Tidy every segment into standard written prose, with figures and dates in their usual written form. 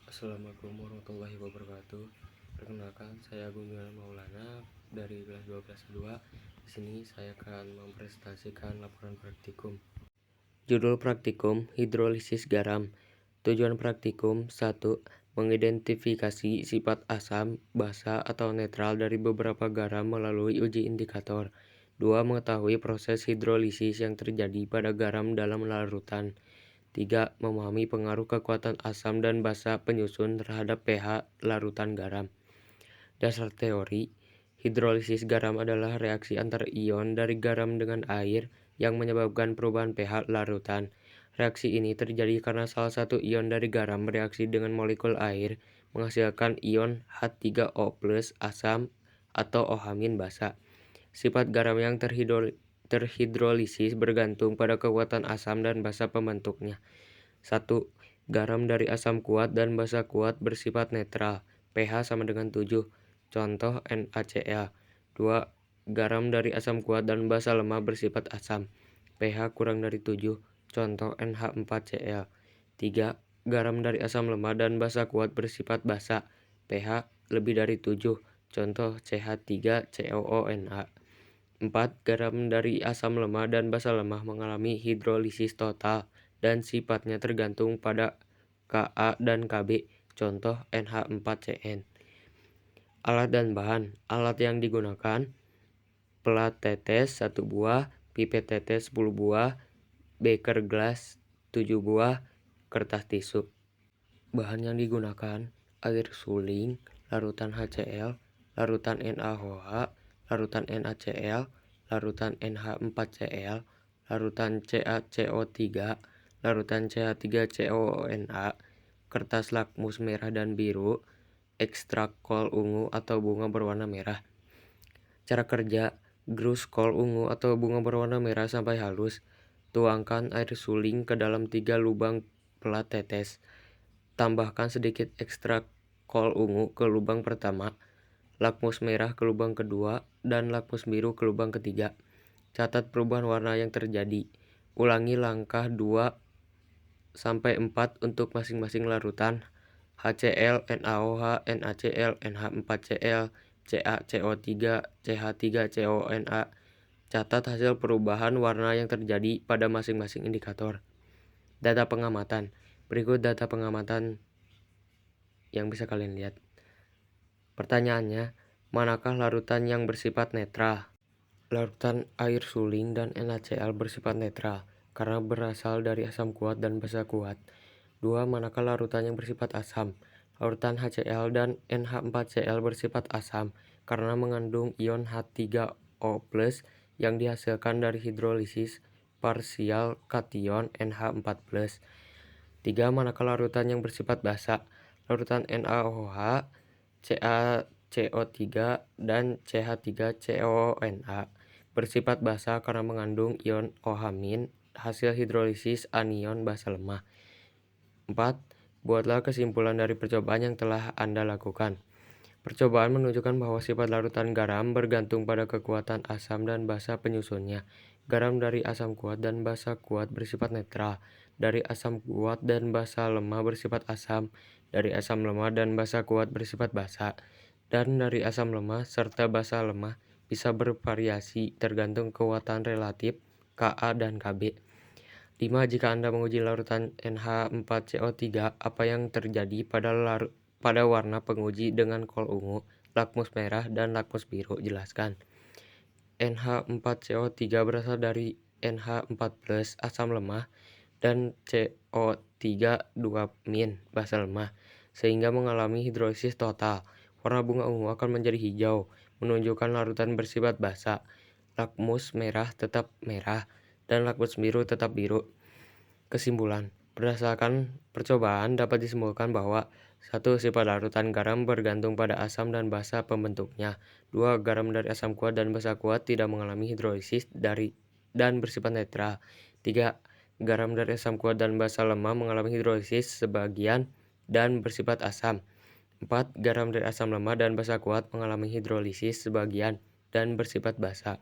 Assalamualaikum warahmatullahi wabarakatuh. Perkenalkan, saya Agung Maulana dari kelas 12 2. Di sini saya akan mempresentasikan laporan praktikum. Judul praktikum: hidrolisis garam. Tujuan praktikum: 1. Mengidentifikasi sifat asam, basa, atau netral dari beberapa garam melalui uji indikator. 2. Mengetahui proses hidrolisis yang terjadi pada garam dalam larutan. 3. Memahami pengaruh kekuatan asam dan basa penyusun terhadap pH larutan garam. Dasar teori: hidrolisis garam adalah reaksi antar ion dari garam dengan air yang menyebabkan perubahan pH larutan. Reaksi ini terjadi karena salah satu ion dari garam bereaksi dengan molekul air menghasilkan ion H3O+ asam atau OH- basa. Sifat garam yang terhidrolisis bergantung pada kekuatan asam dan basa pembentuknya. 1. Garam dari asam kuat dan basa kuat bersifat netral, pH sama dengan 7, contoh NaCl. 2. Garam dari asam kuat dan basa lemah bersifat asam, pH kurang dari 7, contoh NH4Cl. 3. Garam dari asam lemah dan basa kuat bersifat basa, pH lebih dari 7, contoh CH3COONa. 4. Garam dari asam lemah dan basa lemah mengalami hidrolisis total dan sifatnya tergantung pada Ka dan Kb, contoh NH4Cn. Alat dan bahan. Alat yang digunakan: pelat tetes 1 buah, pipet tetes 10 buah, beker gelas 7 buah, kertas tisu. Bahan yang digunakan: air suling, larutan HCl, larutan NaOH, larutan NaCl, larutan NH4Cl, larutan CaCO3, larutan CH3COONa, kertas lakmus merah dan biru, ekstrak kol ungu atau bunga berwarna merah. Cara kerja: gerus kol ungu atau bunga berwarna merah sampai halus. Tuangkan air suling ke dalam 3 lubang pelat tetes. Tambahkan sedikit ekstrak kol ungu ke lubang pertama, lakmus merah ke lubang kedua, dan lakmus biru ke lubang ketiga. Catat perubahan warna yang terjadi. Ulangi langkah 2-4 untuk masing-masing larutan: HCl, NaOH, NaCl, NH4Cl, CaCO3, CH3COONa. Catat hasil perubahan warna yang terjadi pada masing-masing indikator. Data pengamatan. Berikut data pengamatan yang bisa kalian lihat. Pertanyaannya, manakah larutan yang bersifat netral? Larutan air suling dan NaCl bersifat netral karena berasal dari asam kuat dan basa kuat. 2. Manakah larutan yang bersifat asam? Larutan HCl dan NH4Cl bersifat asam karena mengandung ion H3O+ yang dihasilkan dari hidrolisis parsial kation NH4+. 3. Manakah larutan yang bersifat basa? Larutan NaOH, CaCO3, dan CH3COONa bersifat basa karena mengandung ion OH- hasil hidrolisis anion basa lemah. 4. Buatlah kesimpulan dari percobaan yang telah Anda lakukan. Percobaan menunjukkan bahwa sifat larutan garam bergantung pada kekuatan asam dan basa penyusunnya. Garam dari asam kuat dan basa kuat bersifat netral, dari asam kuat dan basa lemah bersifat asam, dari asam lemah dan basa kuat bersifat basa, dan dari asam lemah serta basa lemah bisa bervariasi tergantung kekuatan relatif Ka dan Kb. 5. Jika Anda menguji larutan NH4CO3, apa yang terjadi pada warna penguji dengan kol ungu, lakmus merah, dan lakmus biru? Jelaskan. NH4CO3 berasal dari NH4+ asam lemah dan CO3 2- basa lemah, sehingga mengalami hidrolisis total. Warna bunga ungu akan menjadi hijau, menunjukkan larutan bersifat basa. Lakmus merah tetap merah, dan lakmus biru tetap biru. Kesimpulan: berdasarkan percobaan dapat disimpulkan bahwa 1. Sifat larutan garam bergantung pada asam dan basa pembentuknya. 2. Garam dari asam kuat dan basa kuat tidak mengalami hidrolisis dan bersifat netral. 3. Garam dari asam kuat dan basa lemah mengalami hidrolisis sebagian dan bersifat asam. 4. Garam dari asam lemah dan basa kuat mengalami hidrolisis sebagian dan bersifat basa.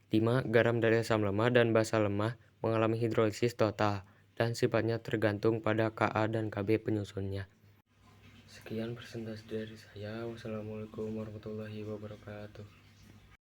5. Garam dari asam lemah dan basa lemah mengalami hidrolisis total dan sifatnya tergantung pada Ka dan Kb penyusunnya. Sekian presentasi dari saya. Wassalamualaikum warahmatullahi wabarakatuh.